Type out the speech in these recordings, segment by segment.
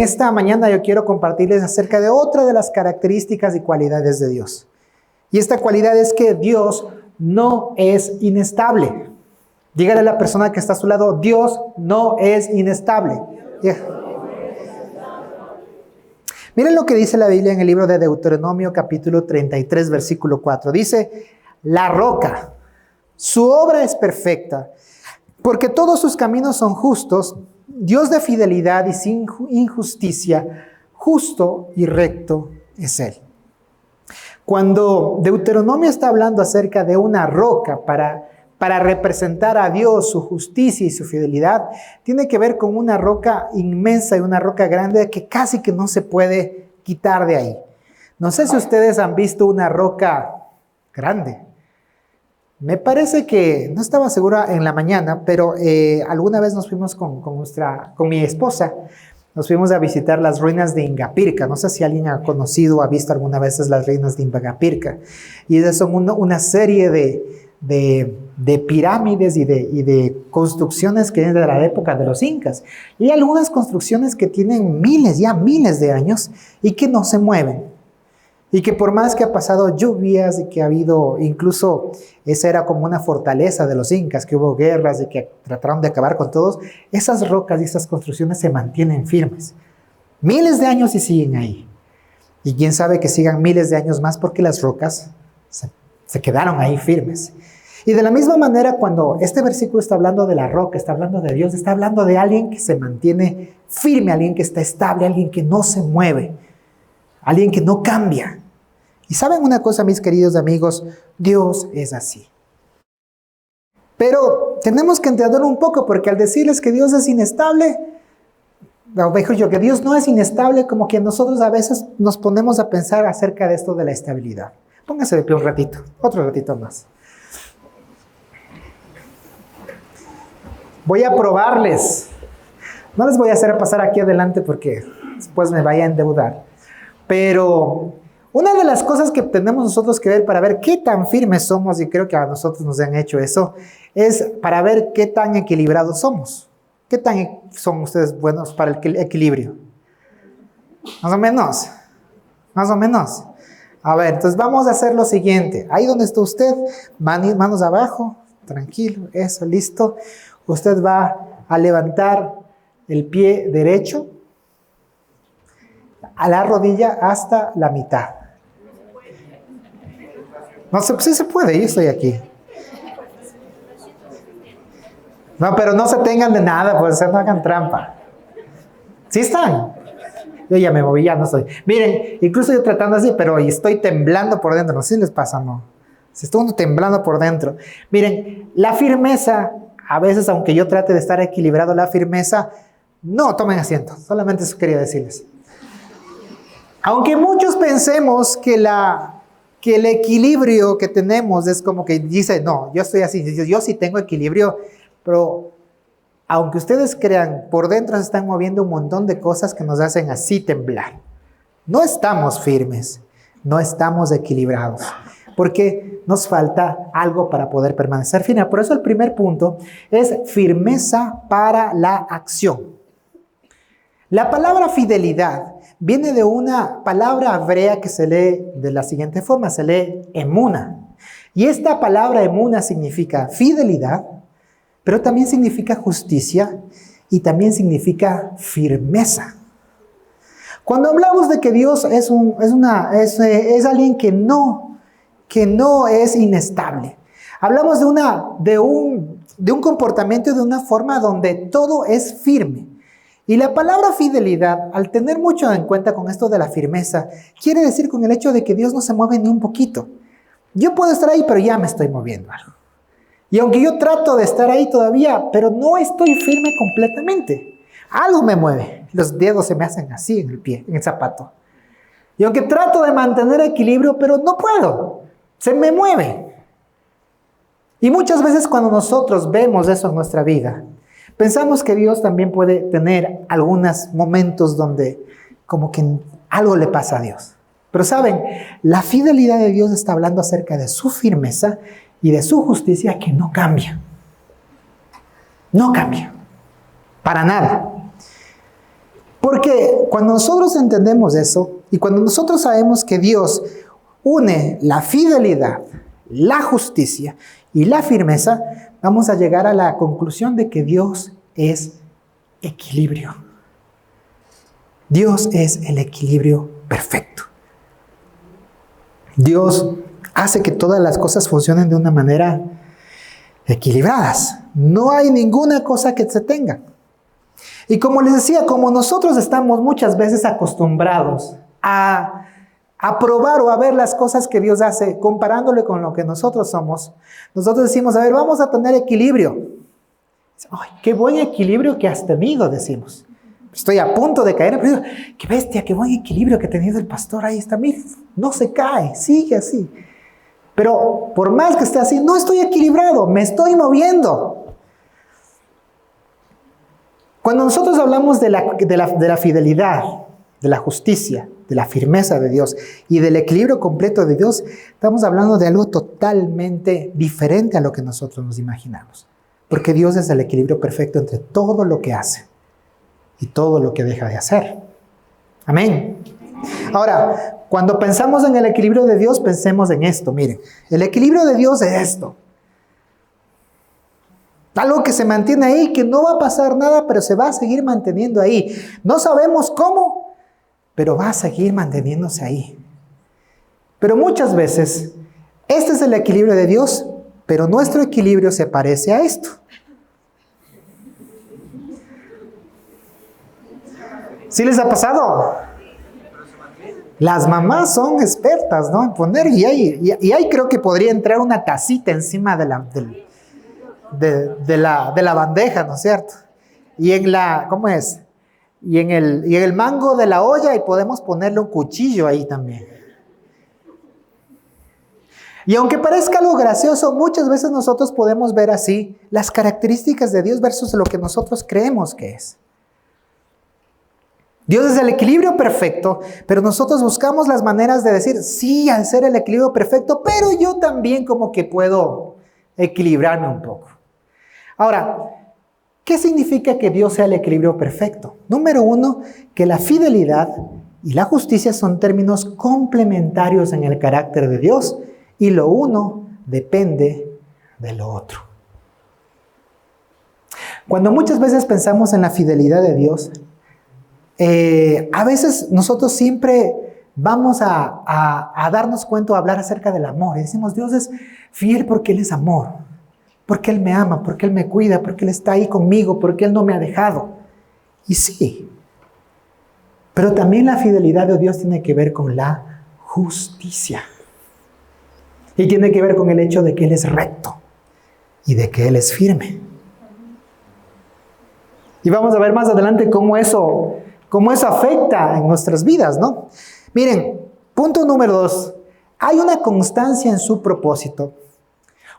esta mañana yo quiero compartirles acerca de otra de las características y cualidades de Dios. Y esta cualidad es que Dios no es inestable. Dígale a la persona que está a su lado, Dios no es inestable. Miren lo que dice la Biblia en el libro de Deuteronomio capítulo 33, versículo 4. Dice, la roca, su obra es perfecta, porque todos sus caminos son justos, Dios de fidelidad y sin injusticia, justo y recto es Él. Cuando Deuteronomio está hablando acerca de una roca para representar a Dios, su justicia y su fidelidad, tiene que ver con una roca inmensa y una roca grande que casi que no se puede quitar de ahí. No sé si ustedes han visto una roca grande. Me parece que, no estaba segura en la mañana, pero alguna vez nos fuimos con mi esposa, nos fuimos a visitar las ruinas de Ingapirca. No sé si alguien ha conocido o ha visto alguna vez las ruinas de Ingapirca. Y esas son una serie de pirámides y de construcciones que es de la época de los incas. Y hay algunas construcciones que tienen miles de años y que no se mueven. Y que por más que ha pasado lluvias y que ha habido, incluso esa era como una fortaleza de los incas, que hubo guerras y que trataron de acabar con todos, esas rocas y esas construcciones se mantienen firmes. Miles de años y siguen ahí. Y quién sabe que sigan miles de años más porque las rocas se quedaron ahí firmes. Y de la misma manera, cuando este versículo está hablando de la roca, está hablando de Dios, está hablando de alguien que se mantiene firme, alguien que está estable, alguien que no se mueve, alguien que no cambia. Y saben una cosa, mis queridos amigos, Dios es así. Pero tenemos que entenderlo un poco, porque al decirles que Dios es inestable, mejor yo, que Dios no es inestable, como que nosotros a veces nos ponemos a pensar acerca de esto de la estabilidad. Pónganse de pie un ratito, otro ratito más. Voy a probarles. No les voy a hacer pasar aquí adelante porque después me vaya a endeudar. Pero una de las cosas que tenemos nosotros que ver para ver qué tan firmes somos, y creo que a nosotros nos han hecho eso, es para ver qué tan equilibrados somos. ¿Qué tan son ustedes buenos para el equilibrio? Más o menos. Más o menos. A ver, entonces vamos a hacer lo siguiente. Ahí donde está usted, manos abajo, tranquilo, eso, listo. Usted va a levantar el pie derecho a la rodilla hasta la mitad. No sé, sí se puede, yo estoy aquí. No, pero no se tengan de nada, pues no hagan trampa. ¿Sí están? Yo ya me moví, ya no estoy. Miren, incluso yo tratando así, pero estoy temblando por dentro. No sé si les pasa, no. Si estoy temblando por dentro. Miren, la firmeza, a veces, aunque yo trate de estar equilibrado, la firmeza, no, tomen asiento. Solamente eso quería decirles. Aunque muchos pensemos que el equilibrio que tenemos es como que dice, no, yo estoy así, yo sí tengo equilibrio, pero aunque ustedes crean, por dentro se están moviendo un montón de cosas que nos hacen así temblar. No estamos firmes, no estamos equilibrados, porque nos falta algo para poder permanecer firme. Por eso el primer punto es firmeza para la acción. La palabra fidelidad viene de una palabra hebrea que se lee de la siguiente forma, se lee emuna. Y esta palabra emuna significa fidelidad, pero también significa justicia y también significa firmeza. Cuando hablamos de que Dios es alguien que no es inestable, hablamos de un comportamiento, de una forma donde todo es firme. Y la palabra fidelidad, al tener mucho en cuenta con esto de la firmeza, quiere decir con el hecho de que Dios no se mueve ni un poquito. Yo puedo estar ahí, pero ya me estoy moviendo algo. Y aunque yo trato de estar ahí todavía, pero no estoy firme completamente. Algo me mueve. Los dedos se me hacen así en el pie, en el zapato. Y aunque trato de mantener equilibrio, pero no puedo. Se me mueve. Y muchas veces cuando nosotros vemos eso en nuestra vida, pensamos que Dios también puede tener algunos momentos donde como que algo le pasa a Dios. Pero saben, la fidelidad de Dios está hablando acerca de su firmeza y de su justicia que no cambia. No cambia. Para nada. Porque cuando nosotros entendemos eso y cuando nosotros sabemos que Dios une la fidelidad, la justicia y la firmeza, vamos a llegar a la conclusión de que Dios es equilibrio. Dios es el equilibrio perfecto. Dios hace que todas las cosas funcionen de una manera equilibradas. No hay ninguna cosa que se tenga. Y como les decía, como nosotros estamos muchas veces acostumbrados a probar o a ver las cosas que Dios hace, comparándole con lo que nosotros somos, nosotros decimos, a ver, vamos a tener equilibrio. ¡Ay, qué buen equilibrio que has tenido!, decimos. Estoy a punto de caer, pero qué bestia, qué buen equilibrio que ha tenido el pastor, ahí está, mira, no se cae, sigue así. Pero por más que esté así, no estoy equilibrado, me estoy moviendo. Cuando nosotros hablamos de la fidelidad, de la justicia, de la firmeza de Dios y del equilibrio completo de Dios, estamos hablando de algo totalmente diferente a lo que nosotros nos imaginamos. Porque Dios es el equilibrio perfecto entre todo lo que hace y todo lo que deja de hacer. Amén. Ahora, cuando pensamos en el equilibrio de Dios, pensemos en esto. Miren, el equilibrio de Dios es esto. Algo que se mantiene ahí, que no va a pasar nada, pero se va a seguir manteniendo ahí. No sabemos cómo, pero va a seguir manteniéndose ahí. Pero muchas veces, este es el equilibrio de Dios, pero nuestro equilibrio se parece a esto. ¿Sí les ha pasado? Las mamás son expertas, ¿no?, en poner, y ahí creo que podría entrar una tacita encima de la bandeja, ¿no es cierto? Y en la, ¿cómo es? Y en el mango de la olla, y podemos ponerle un cuchillo ahí también. Y aunque parezca algo gracioso, muchas veces nosotros podemos ver así las características de Dios versus lo que nosotros creemos que es. Dios es el equilibrio perfecto, pero nosotros buscamos las maneras de decir, sí, al ser el equilibrio perfecto, pero yo también como que puedo equilibrarme un poco. Ahora, ¿qué significa que Dios sea el equilibrio perfecto? Número uno, que la fidelidad y la justicia son términos complementarios en el carácter de Dios, y lo uno depende de lo otro. Cuando muchas veces pensamos en la fidelidad de Dios, a veces nosotros siempre vamos a darnos cuenta o a hablar acerca del amor. Y decimos, Dios es fiel porque Él es amor, porque Él me ama, porque Él me cuida, porque Él está ahí conmigo, porque Él no me ha dejado. Y sí, pero también la fidelidad de Dios tiene que ver con la justicia. Y tiene que ver con el hecho de que Él es recto y de que Él es firme. Y vamos a ver más adelante cómo eso afecta en nuestras vidas, ¿no? Miren, punto número 2. Hay una constancia en su propósito.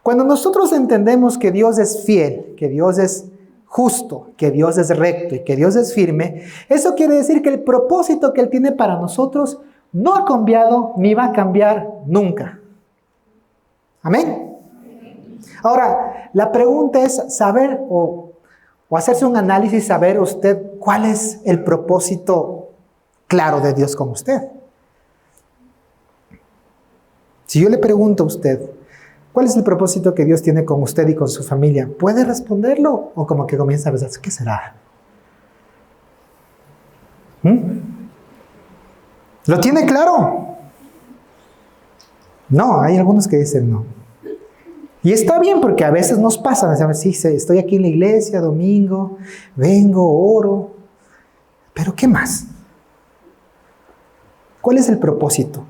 Cuando nosotros entendemos que Dios es fiel, que Dios es justo, que Dios es recto y que Dios es firme, eso quiere decir que el propósito que Él tiene para nosotros no ha cambiado ni va a cambiar nunca. ¿Amén? Ahora, la pregunta es saber o hacerse un análisis, saber usted cuál es el propósito claro de Dios con usted. Si yo le pregunto a usted, ¿cuál es el propósito que Dios tiene con usted y con su familia? ¿Puede responderlo? ¿O como que comienza a pensar, ¿qué será? ¿Lo tiene claro? No, hay algunos que dicen no. Y está bien porque a veces nos pasa, sí, estoy aquí en la iglesia, domingo, vengo, oro, pero ¿qué más? ¿Cuál es el propósito?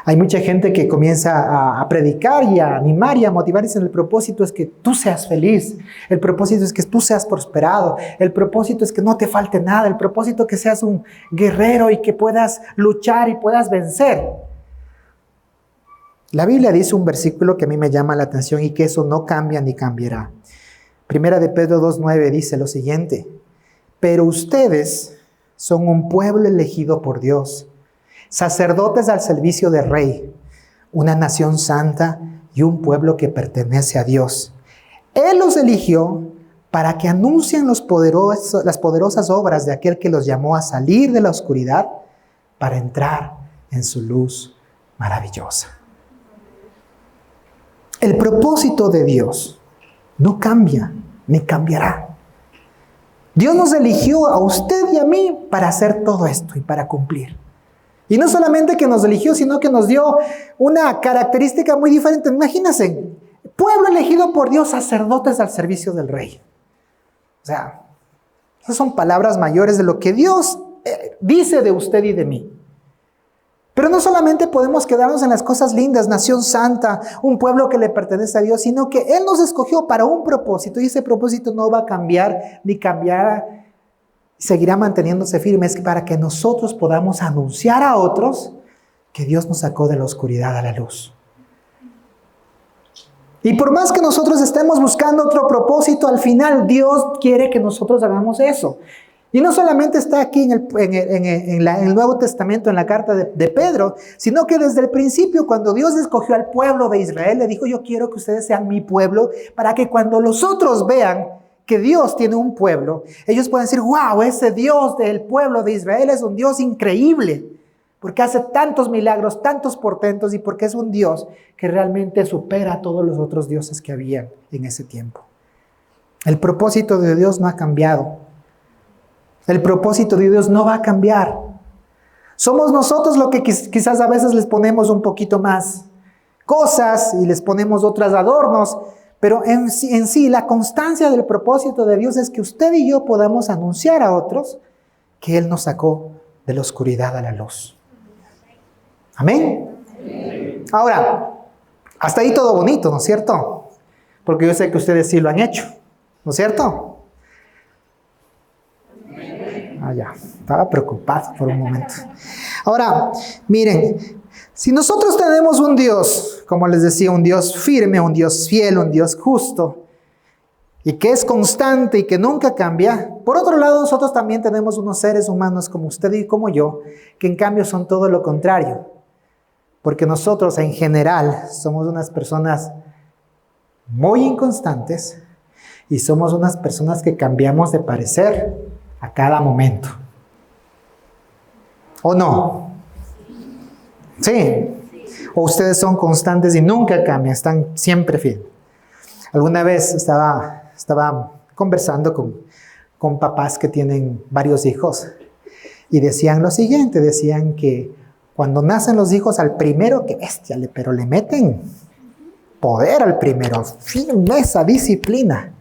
Hay mucha gente que comienza a predicar y a animar y a motivar, y dicen, el propósito es que tú seas feliz, el propósito es que tú seas prosperado, el propósito es que no te falte nada, el propósito es que seas un guerrero y que puedas luchar y puedas vencer. La Biblia dice un versículo que a mí me llama la atención y que eso no cambia ni cambiará. Primera de Pedro 2:9 dice lo siguiente: pero ustedes son un pueblo elegido por Dios, sacerdotes al servicio del Rey, una nación santa y un pueblo que pertenece a Dios. Él los eligió para que anuncien las poderosas obras de aquel que los llamó a salir de la oscuridad para entrar en su luz maravillosa. El propósito de Dios no cambia ni cambiará. Dios nos eligió a usted y a mí para hacer todo esto y para cumplir. Y no solamente que nos eligió, sino que nos dio una característica muy diferente. Imagínense, pueblo elegido por Dios, sacerdotes al servicio del rey. O sea, esas son palabras mayores de lo que Dios dice de usted y de mí. Pero no solamente podemos quedarnos en las cosas lindas, nación santa, un pueblo que le pertenece a Dios, sino que Él nos escogió para un propósito, y ese propósito no va a cambiar ni cambiará, seguirá manteniéndose firme, es para que nosotros podamos anunciar a otros que Dios nos sacó de la oscuridad a la luz. Y por más que nosotros estemos buscando otro propósito, al final Dios quiere que nosotros hagamos eso. Y no solamente está aquí en el Nuevo Testamento, en la carta de Pedro, sino que desde el principio, cuando Dios escogió al pueblo de Israel, le dijo: yo quiero que ustedes sean mi pueblo, para que cuando los otros vean que Dios tiene un pueblo, ellos puedan decir: wow, ese Dios del pueblo de Israel es un Dios increíble, porque hace tantos milagros, tantos portentos, y porque es un Dios que realmente supera a todos los otros dioses que había en ese tiempo. El propósito de Dios no ha cambiado. El propósito de Dios no va a cambiar. Somos nosotros lo que quizás a veces les ponemos un poquito más cosas y les ponemos otros adornos, pero en sí la constancia del propósito de Dios es que usted y yo podamos anunciar a otros que Él nos sacó de la oscuridad a la luz. Amén. Ahora, hasta ahí todo bonito, ¿no es cierto? Porque yo sé que ustedes sí lo han hecho, ¿no es cierto? Ya, estaba preocupado por un momento. Ahora, miren, si nosotros tenemos un Dios, como les decía, un Dios firme, un Dios fiel, un Dios justo, y que es constante y que nunca cambia, por otro lado, nosotros también tenemos unos seres humanos como usted y como yo, que en cambio son todo lo contrario. Porque nosotros en general somos unas personas muy inconstantes y somos unas personas que cambiamos de parecer a cada momento. ¿O no? Sí. O ustedes son constantes y nunca cambian, están siempre fieles. Alguna vez estaba conversando con papás que tienen varios hijos y decían lo siguiente, decían que cuando nacen los hijos, al primero, que bestia, pero le meten poder al primero, firmeza, disciplina.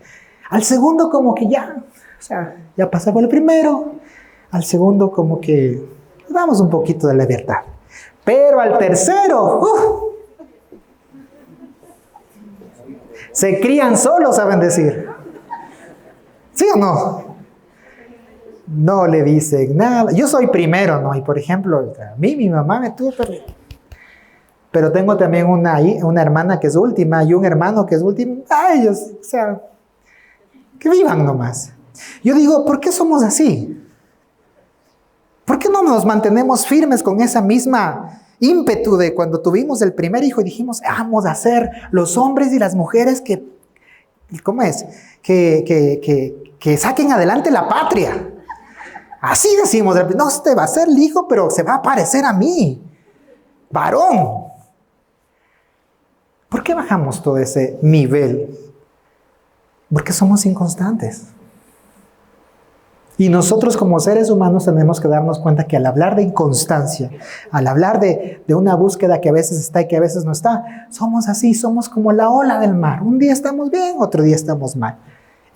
Al segundo como que ya, o sea, ya pasó por el primero. Al segundo como que damos un poquito de libertad. Pero al tercero, se crían solos, saben decir. ¿Sí o no? No le dicen nada. Yo soy primero, ¿no? Y por ejemplo, a mí mi mamá me tuvo, pero tengo también una hermana que es última y un hermano que es último. A ellos, o sea, que vivan nomás. Yo digo, ¿por qué somos así? ¿Por qué no nos mantenemos firmes con esa misma ímpetu de cuando tuvimos el primer hijo y dijimos: vamos a ser los hombres y las mujeres que ¿cómo es? Que saquen adelante la patria? Así decimos, no, este va a ser el hijo, pero se va a parecer a mí, varón. ¿Por qué bajamos todo ese nivel? Porque somos inconstantes. Y nosotros como seres humanos tenemos que darnos cuenta que al hablar de inconstancia, al hablar de una búsqueda que a veces está y que a veces no está, somos así, somos como la ola del mar. Un día estamos bien, otro día estamos mal.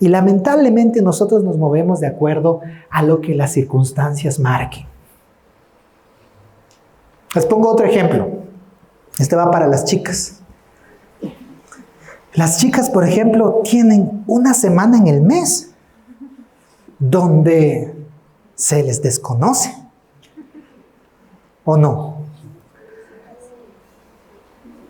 Y lamentablemente nosotros nos movemos de acuerdo a lo que las circunstancias marquen. Les pongo otro ejemplo. Este va para las chicas. Las chicas, por ejemplo, tienen una semana en el mes donde se les desconoce. ¿O no?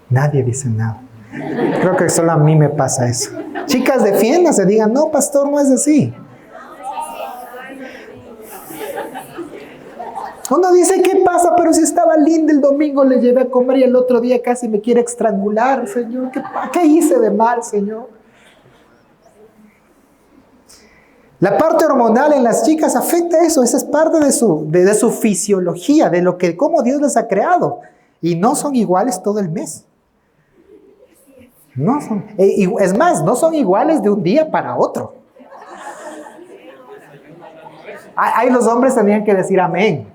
Nadie dice nada. Creo que solo a mí me pasa eso. Chicas, defiéndase, digan: no, pastor, no es así. Uno dice: ¿qué pasa? Pero si estaba linda el domingo, le llevé a comer y el otro día casi me quiere estrangular, Señor. ¿Qué hice de mal, Señor? La parte hormonal en las chicas afecta eso, esa es parte de su fisiología, cómo Dios les ha creado. Y no son iguales todo el mes. No son, es más, no son iguales de un día para otro. Ahí los hombres tenían que decir amén.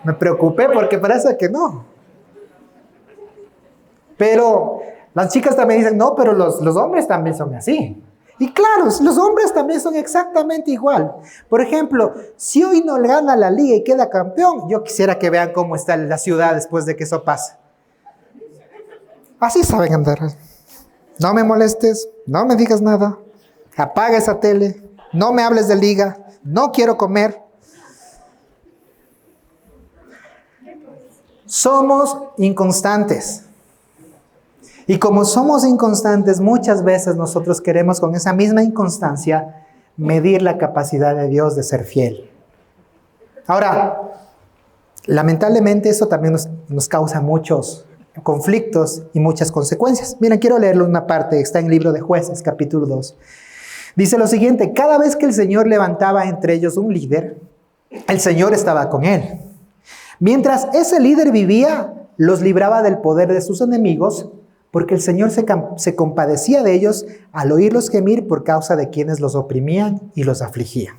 Me preocupé porque parece que no. Pero las chicas también dicen, no, pero los hombres también son así. Y claro, los hombres también son exactamente igual. Por ejemplo, si hoy no gana la liga y queda campeón, yo quisiera que vean cómo está la ciudad después de que eso pase. Así saben andar. No me molestes, no me digas nada, apaga esa tele, no me hables de liga, no quiero comer. Somos inconstantes. Y como somos inconstantes, muchas veces nosotros queremos con esa misma inconstancia medir la capacidad de Dios de ser fiel. Ahora, lamentablemente eso también nos causa muchos conflictos y muchas consecuencias. Miren, quiero leerlo una parte, está en el libro de Jueces, capítulo 2. Dice lo siguiente: cada vez que el Señor levantaba entre ellos un líder, el Señor estaba con él. Mientras ese líder vivía, los libraba del poder de sus enemigos, porque el Señor se compadecía de ellos al oírlos gemir por causa de quienes los oprimían y los afligían.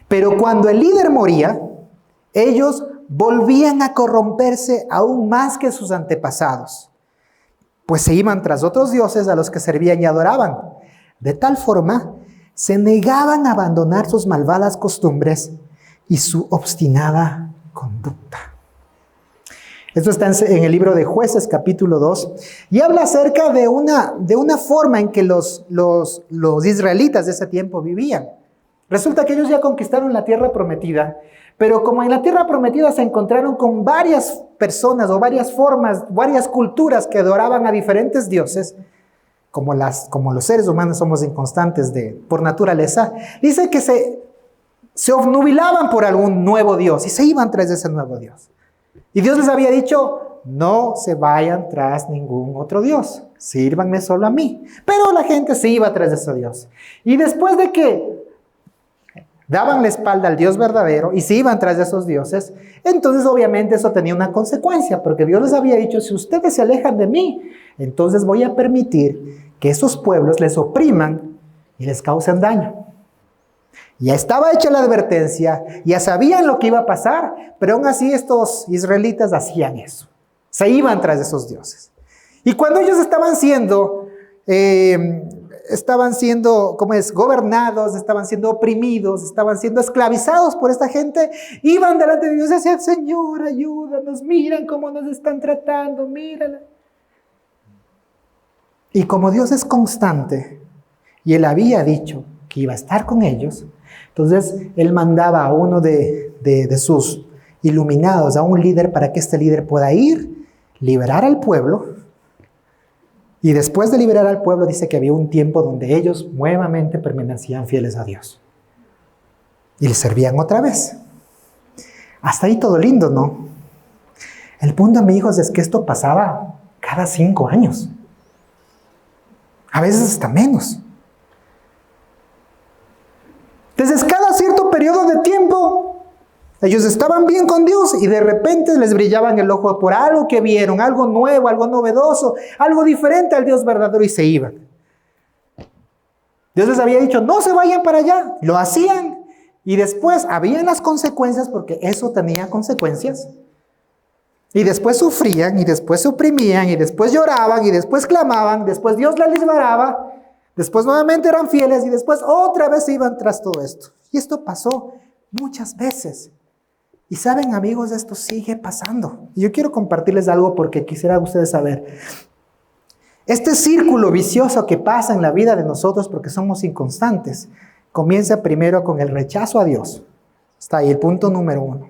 Pero cuando el líder moría, ellos volvían a corromperse aún más que sus antepasados, pues se iban tras otros dioses a los que servían y adoraban. De tal forma, se negaban a abandonar sus malvadas costumbres y su obstinada conducta. Esto está en el libro de Jueces, capítulo 2, y habla acerca de una forma en que los israelitas de ese tiempo vivían. Resulta que ellos ya conquistaron la tierra prometida, pero como en la tierra prometida se encontraron con varias personas o varias formas, varias culturas que adoraban a diferentes dioses, como los seres humanos somos inconstantes por naturaleza, dice que se obnubilaban por algún nuevo Dios y se iban tras ese nuevo Dios. Y Dios les había dicho, no se vayan tras ningún otro Dios, sírvanme solo a mí. Pero la gente se iba tras ese Dios. Y después de que daban la espalda al Dios verdadero y se iban tras de esos dioses, entonces obviamente eso tenía una consecuencia, porque Dios les había dicho, si ustedes se alejan de mí, entonces voy a permitir que esos pueblos les opriman y les causen daño. Ya estaba hecha la advertencia, ya sabían lo que iba a pasar, pero aún así estos israelitas hacían eso. Se iban tras de esos dioses. Y cuando ellos estaban siendo gobernados, estaban siendo oprimidos, estaban siendo esclavizados por esta gente, iban delante de Dios y decían, Señor, ayúdanos, miren cómo nos están tratando, mírala. Y como Dios es constante, y Él había dicho que iba a estar con ellos, entonces Él mandaba a uno de sus iluminados, a un líder, para que este líder pueda ir, liberar al pueblo. Y después de liberar al pueblo, dice que había un tiempo donde ellos nuevamente permanecían fieles a Dios. Y le servían otra vez. Hasta ahí todo lindo, ¿no? El punto, amigos, es que esto pasaba cada 5 años. A veces hasta menos. Entonces, cada cierto periodo de tiempo, ellos estaban bien con Dios y de repente les brillaban el ojo por algo que vieron, algo nuevo, algo novedoso, algo diferente al Dios verdadero, y se iban. Dios les había dicho, no se vayan para allá. Lo hacían y después habían las consecuencias, porque eso tenía consecuencias. Y después sufrían, y después se oprimían, y después lloraban, y después clamaban, después Dios les liberaba. Después nuevamente eran fieles y después otra vez se iban tras todo esto. Y esto pasó muchas veces. Y saben, amigos, esto sigue pasando. Y yo quiero compartirles algo porque quisiera ustedes saber. Este círculo vicioso que pasa en la vida de nosotros porque somos inconstantes, comienza primero con el rechazo a Dios. Está ahí el punto número 1.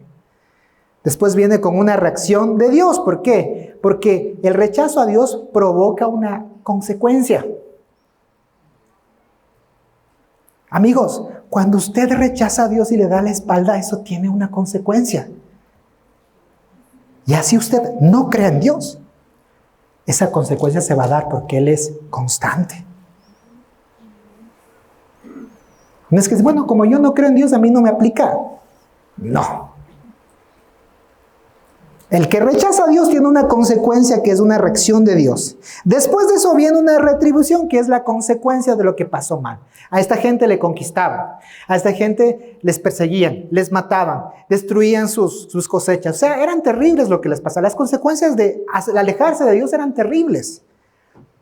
Después viene con una reacción de Dios. ¿Por qué? Porque el rechazo a Dios provoca una consecuencia. Amigos, cuando usted rechaza a Dios y le da la espalda, eso tiene una consecuencia. Y así usted no cree en Dios, esa consecuencia se va a dar porque Él es constante. No es que, bueno, como yo no creo en Dios, a mí no me aplica. No. El que rechaza a Dios tiene una consecuencia que es una reacción de Dios. Después de eso viene una retribución que es la consecuencia de lo que pasó mal. A esta gente le conquistaban, a esta gente les perseguían, les mataban, destruían sus cosechas. O sea, eran terribles lo que les pasaba. Las consecuencias de alejarse de Dios eran terribles.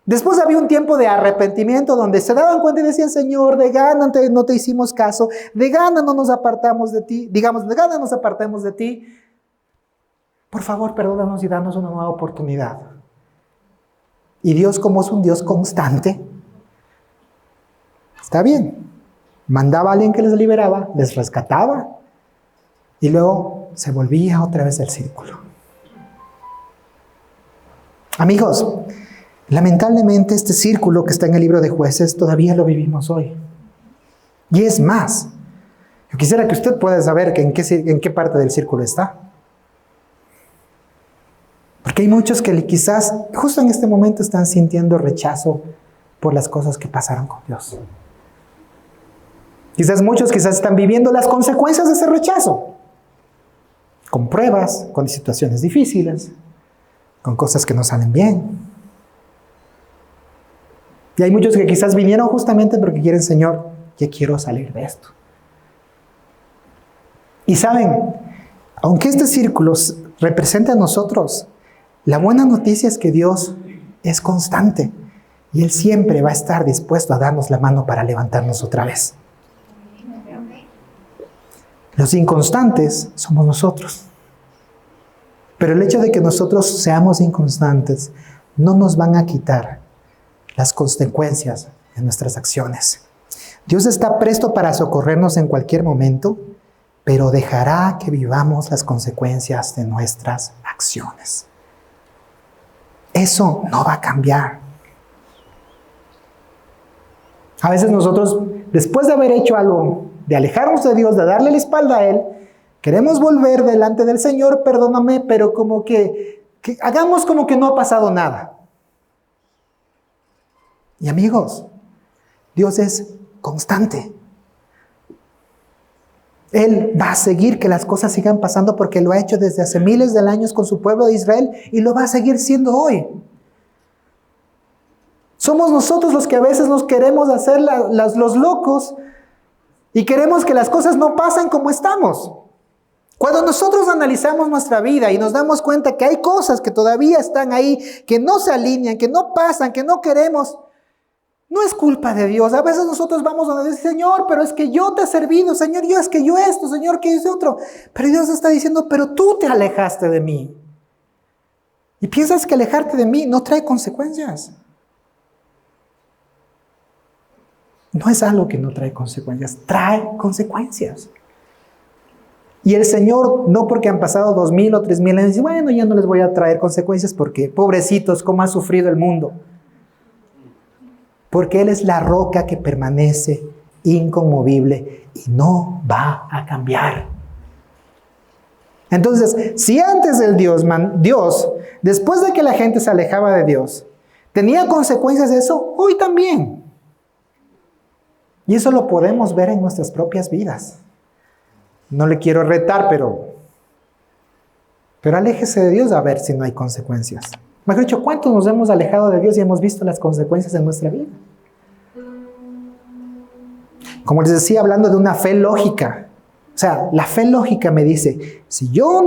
Después había un tiempo de arrepentimiento donde se daban cuenta y decían, Señor, de gana no te hicimos caso, de gana no nos apartamos de ti, digamos, de gana nos apartemos de ti. Por favor, perdónanos y danos una nueva oportunidad. Y Dios, como es un Dios constante, está bien. Mandaba a alguien que les liberaba, les rescataba, y luego se volvía otra vez el círculo. Amigos, lamentablemente este círculo que está en el libro de Jueces todavía lo vivimos hoy. Y es más, yo quisiera que usted pueda saber que en qué parte del círculo está. Porque hay muchos que quizás justo en este momento están sintiendo rechazo por las cosas que pasaron con Dios. Muchos están viviendo las consecuencias de ese rechazo. Con pruebas, con situaciones difíciles, con cosas que no salen bien. Y hay muchos que quizás vinieron justamente porque quieren, Señor, ya quiero salir de esto. Y saben, aunque este círculo represente a nosotros, la buena noticia es que Dios es constante y Él siempre va a estar dispuesto a darnos la mano para levantarnos otra vez. Los inconstantes somos nosotros. Pero el hecho de que nosotros seamos inconstantes no nos van a quitar las consecuencias de nuestras acciones. Dios está presto para socorrernos en cualquier momento, pero dejará que vivamos las consecuencias de nuestras acciones. Eso no va a cambiar. A veces nosotros, después de haber hecho algo, de alejarnos de Dios, de darle la espalda a Él, queremos volver delante del Señor, perdóname, pero como que hagamos como que no ha pasado nada. Y amigos, Dios es constante. Él va a seguir que las cosas sigan pasando porque lo ha hecho desde hace miles de años con su pueblo de Israel y lo va a seguir siendo hoy. Somos nosotros los que a veces nos queremos hacer los locos y queremos que las cosas no pasen como estamos. Cuando nosotros analizamos nuestra vida y nos damos cuenta que hay cosas que todavía están ahí, que no se alinean, que no pasan, que no queremos, no es culpa de Dios. A veces nosotros vamos a decir, Señor, pero es que yo te he servido, Señor, yo esto, Señor, que hice otro. Pero Dios está diciendo, pero tú te alejaste de mí. Y piensas que alejarte de mí no trae consecuencias. No es algo que no trae consecuencias, trae consecuencias. Y el Señor, no porque han pasado 2000 o 3000 años, dice, bueno, ya no les voy a traer consecuencias porque, pobrecitos, cómo ha sufrido el mundo. Porque Él es la roca que permanece inconmovible y no va a cambiar. Entonces, si antes del Dios, después de que la gente se alejaba de Dios, tenía consecuencias de eso, hoy también. Y eso lo podemos ver en nuestras propias vidas. No le quiero retar, pero aléjese de Dios a ver si no hay consecuencias. Mejor dicho, ¿cuántos nos hemos alejado de Dios y hemos visto las consecuencias en nuestra vida? Como les decía, hablando de una fe lógica. O sea, la fe lógica me dice, si yo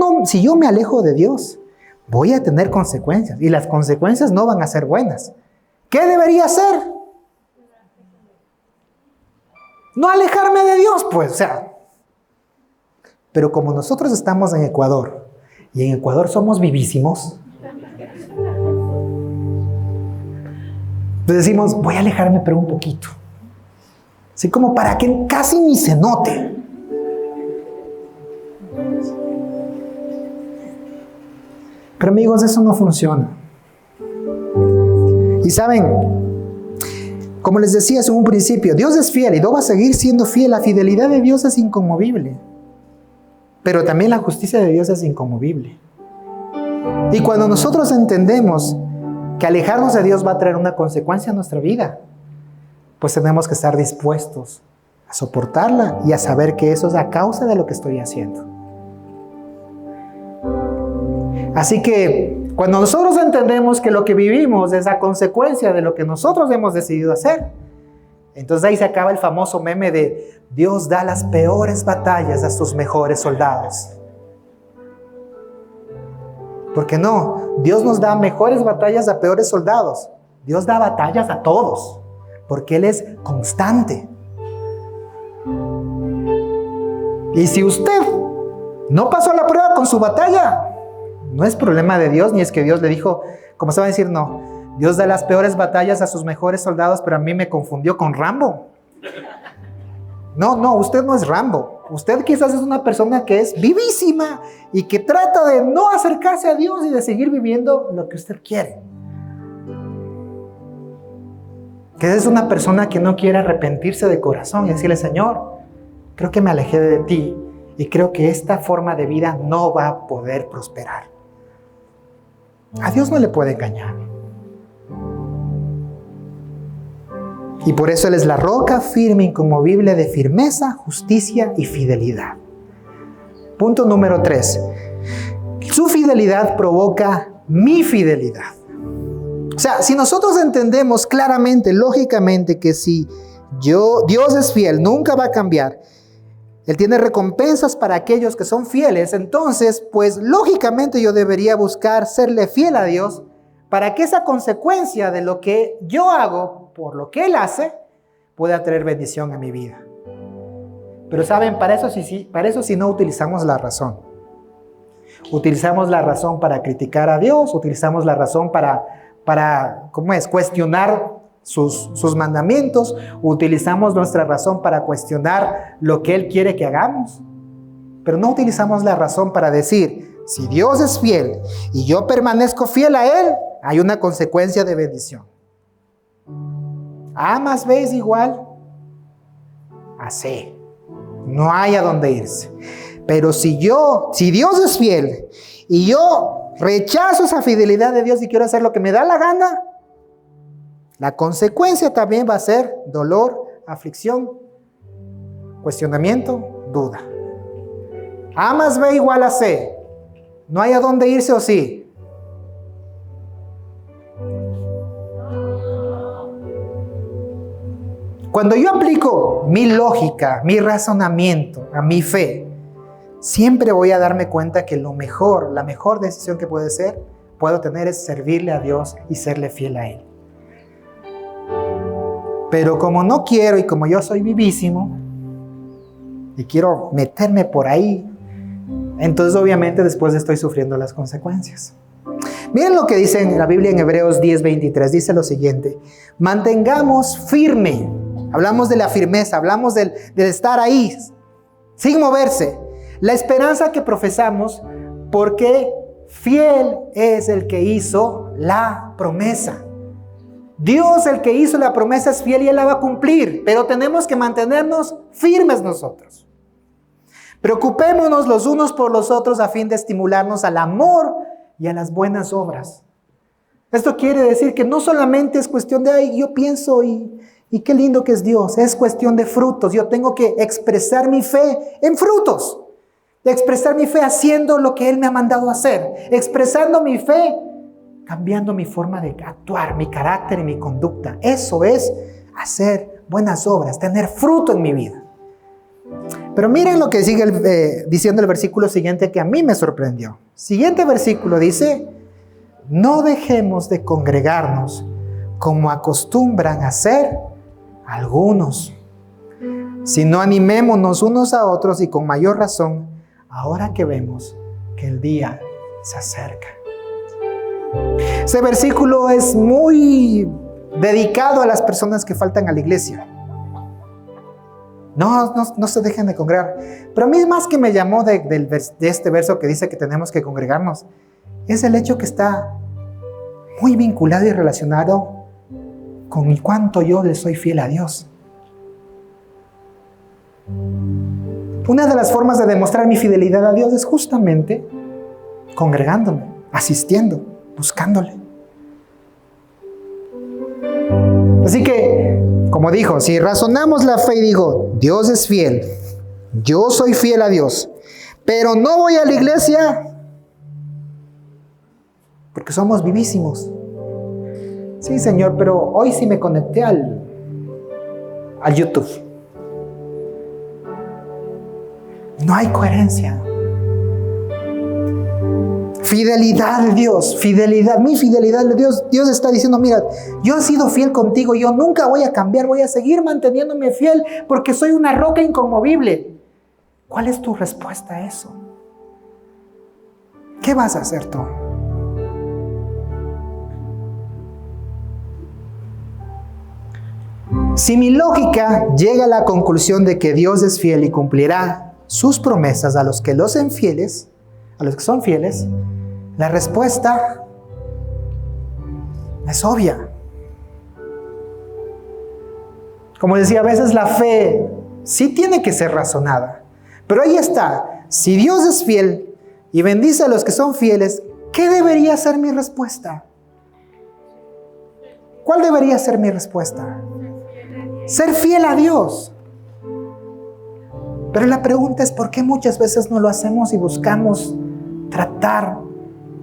me alejo de Dios, voy a tener consecuencias. Y las consecuencias no van a ser buenas. ¿Qué debería hacer? No alejarme de Dios, pues, o sea. Pero como nosotros estamos en Ecuador, y en Ecuador somos vivísimos, pues decimos, voy a alejarme pero un poquito. Así como para que casi ni se note. Pero amigos, eso no funciona. Y saben, como les decía en un principio, Dios es fiel y no va a seguir siendo fiel. La fidelidad de Dios es inconmovible. Pero también la justicia de Dios es inconmovible. Y cuando nosotros entendemos que alejarnos de Dios va a traer una consecuencia a nuestra vida, pues tenemos que estar dispuestos a soportarla y a saber que eso es a causa de lo que estoy haciendo. Así que cuando nosotros entendemos que lo que vivimos es a consecuencia de lo que nosotros hemos decidido hacer, entonces ahí se acaba el famoso meme de Dios da las peores batallas a sus mejores soldados. Porque no, Dios nos da mejores batallas a peores soldados. Dios da batallas a todos, porque Él es constante. Y si usted no pasó la prueba con su batalla, no es problema de Dios, ni es que Dios le dijo, como se va a decir, no, Dios da las peores batallas a sus mejores soldados, pero a mí me confundió con Rambo. No, usted no es Rambo. Usted quizás es una persona que es vivísima y que trata de no acercarse a Dios y de seguir viviendo lo que usted quiere. Que es una persona que no quiere arrepentirse de corazón y decirle, Señor, creo que me alejé de ti y creo que esta forma de vida no va a poder prosperar. A Dios no le puede engañar. Y por eso Él es la roca firme, inconmovible, de firmeza, justicia y fidelidad. Punto número 3. Su fidelidad provoca mi fidelidad. O sea, si nosotros entendemos claramente, lógicamente, que si Dios es fiel, nunca va a cambiar. Él tiene recompensas para aquellos que son fieles. Entonces, pues lógicamente yo debería buscar serle fiel a Dios para que esa consecuencia de lo que yo hago por lo que Él hace pueda traer bendición a mi vida. Pero saben, para eso sí no utilizamos la razón. Utilizamos la razón para criticar a Dios, utilizamos la razón para cuestionar sus mandamientos, utilizamos nuestra razón para cuestionar lo que Él quiere que hagamos, pero no utilizamos la razón para decir, si Dios es fiel y yo permanezco fiel a Él, hay una consecuencia de bendición. A más B es igual a C. No hay a dónde irse. Pero si Dios es fiel y yo rechazo esa fidelidad de Dios y quiero hacer lo que me da la gana, la consecuencia también va a ser dolor, aflicción, cuestionamiento, duda. A más B igual a C. No hay a dónde irse, ¿o sí? Cuando yo aplico mi lógica, mi razonamiento a mi fe, siempre voy a darme cuenta que la mejor decisión que puedo tener es servirle a Dios y serle fiel a Él. Pero como no quiero y como yo soy vivísimo y quiero meterme por ahí, entonces obviamente después estoy sufriendo las consecuencias. Miren lo que dice en la Biblia en Hebreos 10:23, dice lo siguiente: mantengamos firme, hablamos de la firmeza, hablamos del estar ahí, sin moverse, la esperanza que profesamos, porque fiel es el que hizo la promesa. Dios, el que hizo la promesa, es fiel y Él la va a cumplir, pero tenemos que mantenernos firmes nosotros. Preocupémonos los unos por los otros a fin de estimularnos al amor y a las buenas obras. Esto quiere decir que no solamente es cuestión de, ay, yo pienso y qué lindo que es Dios. Es cuestión de frutos. Yo tengo que expresar mi fe en frutos. Expresar mi fe haciendo lo que Él me ha mandado a hacer. Expresando mi fe, cambiando mi forma de actuar, mi carácter y mi conducta. Eso es hacer buenas obras, tener fruto en mi vida. Pero miren lo que sigue diciendo el versículo siguiente, que a mí me sorprendió. Siguiente versículo dice: no dejemos de congregarnos como acostumbran a hacer algunos, sino animémonos unos a otros, y con mayor razón ahora que vemos que el día se acerca. Ese versículo es muy dedicado a las personas que faltan a la iglesia. No se dejen de congregar. Pero a mí más que me llamó de este verso que dice que tenemos que congregarnos, es el hecho que está muy vinculado y relacionado con cuánto yo le soy fiel a Dios. Una de las formas de demostrar mi fidelidad a Dios es justamente congregándome, asistiendo, buscándole. Así que Como dijo, si razonamos la fe y digo, Dios es fiel, yo soy fiel a Dios, pero no voy a la iglesia porque somos vivísimos. Sí, Señor, pero hoy sí me conecté al YouTube. No hay coherencia. Fidelidad de Dios, fidelidad, mi fidelidad de Dios. Dios está diciendo, mira, yo he sido fiel contigo, yo nunca voy a cambiar, voy a seguir manteniéndome fiel porque soy una roca inconmovible. ¿Cuál es tu respuesta a eso? ¿Qué vas a hacer tú? Si mi lógica llega a la conclusión de que Dios es fiel y cumplirá sus promesas a los que son fieles, la respuesta es obvia. Como decía, a veces la fe sí tiene que ser razonada. Pero ahí está. Si Dios es fiel y bendice a los que son fieles, ¿qué debería ser mi respuesta? ¿Cuál debería ser mi respuesta? Ser fiel a Dios. Pero la pregunta es, ¿por qué muchas veces no lo hacemos y buscamos tratar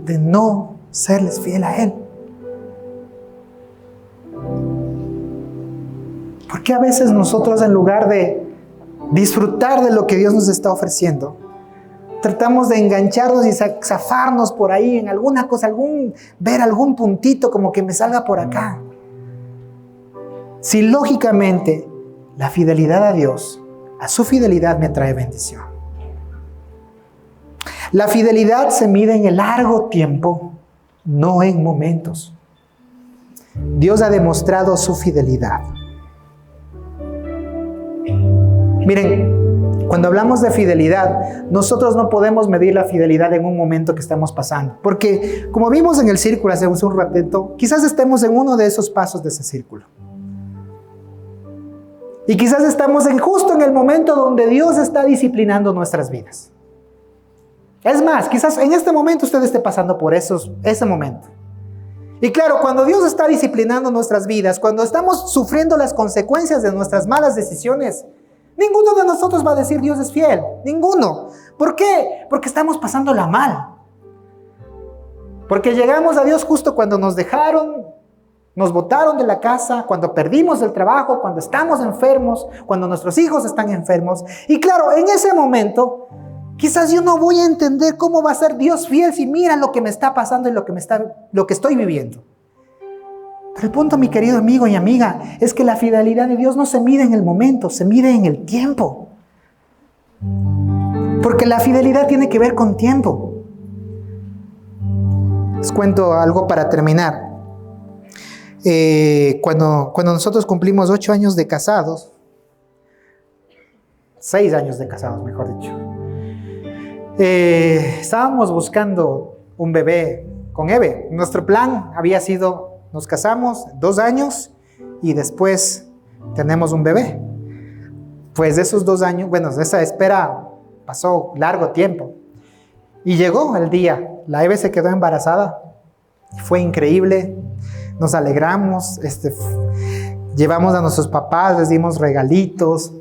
de no serles fiel a Él? ¿Por qué a veces nosotros, en lugar de disfrutar de lo que Dios nos está ofreciendo, tratamos de engancharnos y zafarnos por ahí en alguna cosa, ver algún puntito como que me salga por acá? Si lógicamente la fidelidad a Dios, a su fidelidad me trae bendición. La fidelidad se mide en el largo tiempo, no en momentos. Dios ha demostrado su fidelidad. Miren, cuando hablamos de fidelidad, nosotros no podemos medir la fidelidad en un momento que estamos pasando. Porque, como vimos en el círculo hace un ratito, quizás estemos en uno de esos pasos de ese círculo. Y quizás estamos justo en el momento donde Dios está disciplinando nuestras vidas. Es más, quizás en este momento usted esté pasando por ese momento. Y claro, cuando Dios está disciplinando nuestras vidas, cuando estamos sufriendo las consecuencias de nuestras malas decisiones, ninguno de nosotros va a decir Dios es fiel. Ninguno. ¿Por qué? Porque estamos pasándola mal. Porque llegamos a Dios justo cuando nos dejaron, nos botaron de la casa, cuando perdimos el trabajo, cuando estamos enfermos, cuando nuestros hijos están enfermos. Y claro, en ese momento, quizás yo no voy a entender cómo va a ser Dios fiel si mira lo que me está pasando y lo que estoy viviendo. Pero el punto, mi querido amigo y amiga, es que la fidelidad de Dios no se mide en el momento, se mide en el tiempo. Porque la fidelidad tiene que ver con tiempo. Les cuento algo para terminar. Cuando nosotros cumplimos 8 años de casados, 6 años de casados, mejor dicho, estábamos buscando un bebé con Eve. Nuestro plan había sido, nos casamos 2 años y después tenemos un bebé. Pues de esos 2 años, bueno, de esa espera pasó largo tiempo. Y llegó el día, la Eve se quedó embarazada. Fue increíble. Nos alegramos, llevamos a nuestros papás, les dimos regalitos,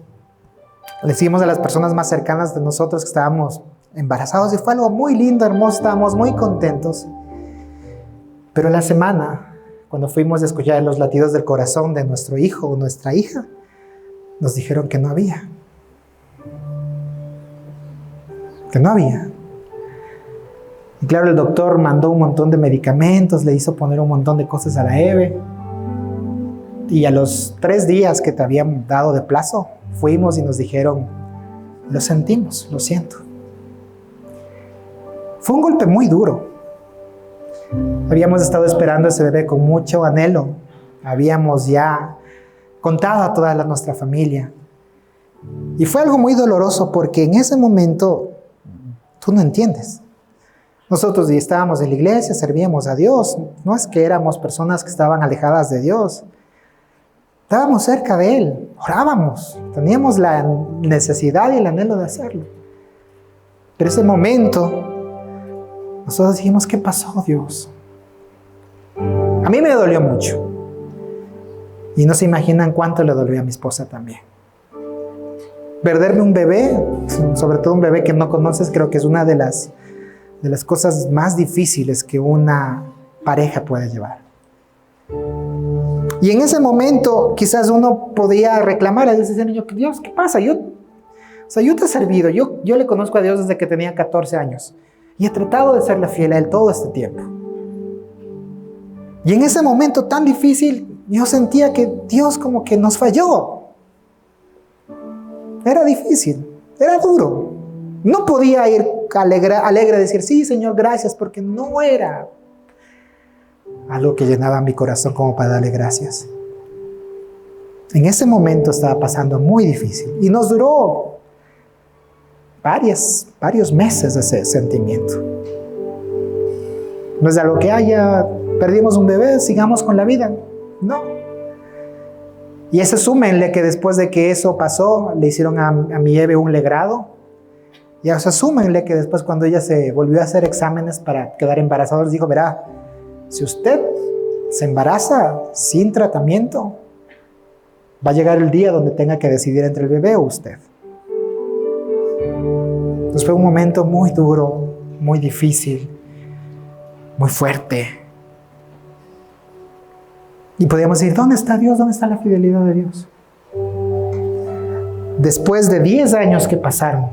les dimos a las personas más cercanas de nosotros que estábamos embarazados y fue algo muy lindo, hermoso, estábamos muy contentos. Pero la semana, cuando fuimos a escuchar los latidos del corazón de nuestro hijo o nuestra hija, nos dijeron que no había. Que no había. Y claro, el doctor mandó un montón de medicamentos, le hizo poner un montón de cosas a la Eve. Y a los 3 días que te habían dado de plazo, fuimos y nos dijeron, lo sentimos, lo siento. Fue un golpe muy duro. Habíamos estado esperando a ese bebé con mucho anhelo. Habíamos ya contado a toda nuestra familia. Y fue algo muy doloroso porque en ese momento tú no entiendes. Nosotros estábamos en la iglesia, servíamos a Dios. No es que éramos personas que estaban alejadas de Dios. Estábamos cerca de Él, orábamos, teníamos la necesidad y el anhelo de hacerlo. Pero ese momento, nosotros dijimos, ¿qué pasó, Dios? A mí me dolió mucho. Y no se imaginan cuánto le dolió a mi esposa también. Perderme un bebé, sobre todo un bebé que no conoces, creo que es una de las cosas más difíciles que una pareja puede llevar. Y en ese momento quizás uno podía reclamar a ese niño, Dios, ¿qué pasa? Yo te he servido, yo le conozco a Dios desde que tenía 14 años y he tratado de serle fiel a Él todo este tiempo. Y en ese momento tan difícil, yo sentía que Dios como que nos falló. Era difícil, era duro. No podía ir alegre a decir, sí, Señor, gracias, porque no era algo que llenaba mi corazón como para darle gracias. En ese momento estaba pasando muy difícil y nos duró varios meses ese sentimiento. No es algo que perdimos un bebé, sigamos con la vida. No. Y ese súmenle que después de que eso pasó, le hicieron a mi Eve un legrado. Y eso súmenle que después cuando ella se volvió a hacer exámenes para quedar embarazada, les dijo, verá, si usted se embaraza sin tratamiento, va a llegar el día donde tenga que decidir entre el bebé o usted. Entonces fue un momento muy duro, muy difícil, muy fuerte. Y podíamos decir, ¿dónde está Dios? ¿Dónde está la fidelidad de Dios? Después de 10 años que pasaron,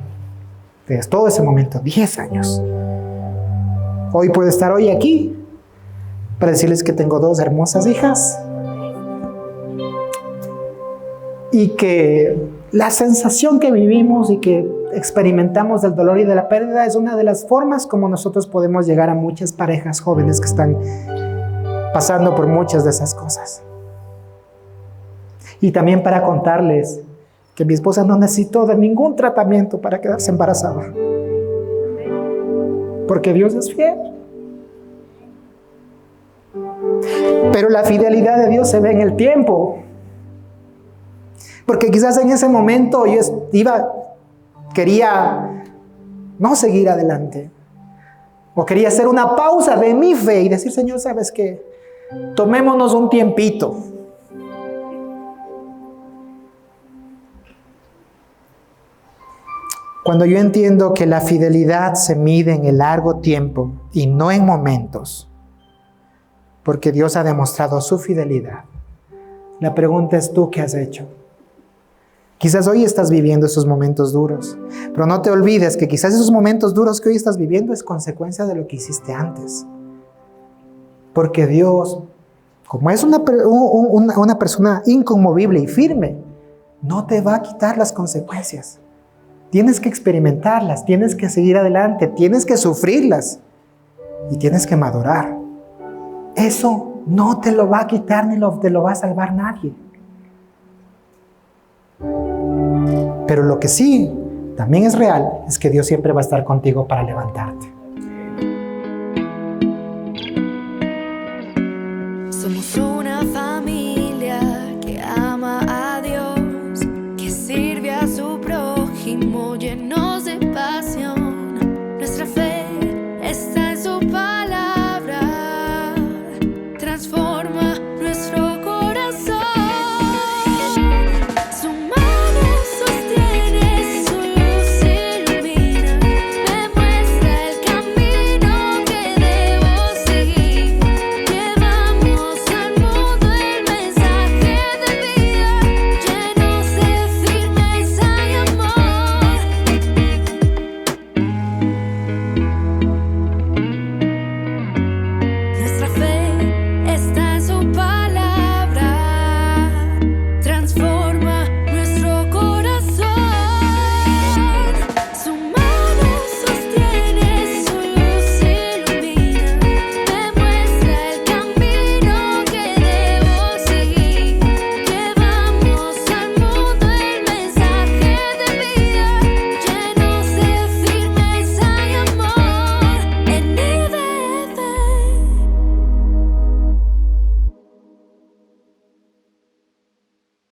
desde todo ese momento, 10 años, hoy puedo estar hoy aquí para decirles que tengo 2 hermosas hijas y que la sensación que vivimos y que experimentamos del dolor y de la pérdida es una de las formas como nosotros podemos llegar a muchas parejas jóvenes que están pasando por muchas de esas cosas. Y también para contarles que mi esposa no necesitó de ningún tratamiento para quedarse embarazada, porque Dios es fiel. Pero la fidelidad de Dios se ve en el tiempo, porque quizás en ese momento yo quería no seguir adelante, o quería hacer una pausa de mi fe y decir, Señor, ¿sabes qué? Tomémonos un tiempito. Cuando yo entiendo que la fidelidad se mide en el largo tiempo y no en momentos, porque Dios ha demostrado su fidelidad, la pregunta es, ¿tú qué has hecho? Quizás hoy estás viviendo esos momentos duros, pero no te olvides que quizás esos momentos duros que hoy estás viviendo es consecuencia de lo que hiciste antes. Porque Dios, como es una persona inconmovible y firme, no te va a quitar las consecuencias. Tienes que experimentarlas, tienes que seguir adelante, tienes que sufrirlas y tienes que madurar. Eso no te lo va a quitar ni te lo va a salvar nadie. Pero lo que sí también es real es que Dios siempre va a estar contigo para levantarte.